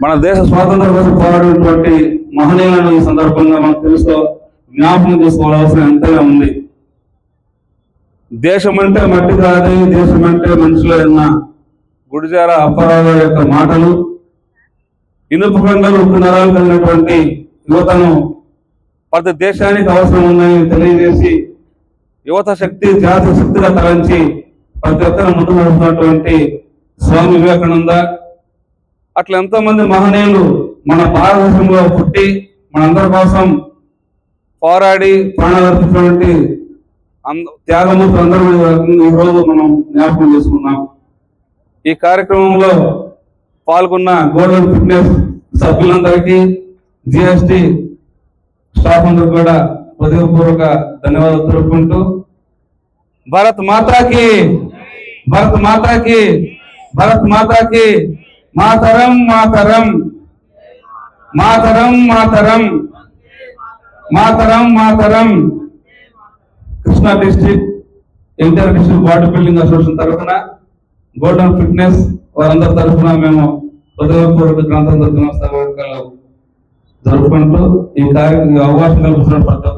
మన దేశ స్వాతంత్రం కోసం పోరాడినటువంటి మహనీయులను ఈ సందర్భంగా మనకు తెలుసు జ్ఞాపకం చేసుకోవాల్సిన అవసరం ఎంతగా ఉంది. దేశం అంటే మట్టి కాదు, దేశం అంటే మనుషులు అన్న గుడిజార అప్పారావు యొక్క మాటలు ఇనుపు కండలు ఉక్కు నరాలు కలిగినటువంటి యువతను ప్రతి దేశానికి అవసరం ఉందని తెలియజేసి యువత శక్తి జాతీయ శక్తిగా తలంచి ప్రతి ఒక్కరు ముందుకు నడుస్తున్నటువంటి స్వామి వివేకానంద అట్లా ఎంతో మంది మహనీయులు మన భారతదేశంలో పుట్టి మనందరి కోసం పోరాడి ప్రాణాలర్పించినటువంటి త్యాగమూర్తులు అందరూ ఈరోజు మనం జ్ఞాపకం చేసుకున్నాం. ఈ కార్యక్రమంలో పాల్గొన్న గోల్డెన్ ఫిట్నెస్ సభ్యులందరికీ జిఎస్టి స్టాఫ్ అందరూ కూడా హృదయపూర్వక ధన్యవాదాలు తెలుపుకుంటూ భారత్ మాతాకి భారత్ మాతాకి భారత్ మాతాకి మాతరం మాతరం మాతరం మాతరం మాతరం మాతరం. Krishna district NTR district body building association తరఫున గోల్డెన్ ఫిట్నెస్ వారందరి తరఫున మేము హృదయపూర్వక గ్రంథం నమస్కారాలు జరుపుకుంటూ ఈ అవకాశం కల్పిస్తున్న ప్రతి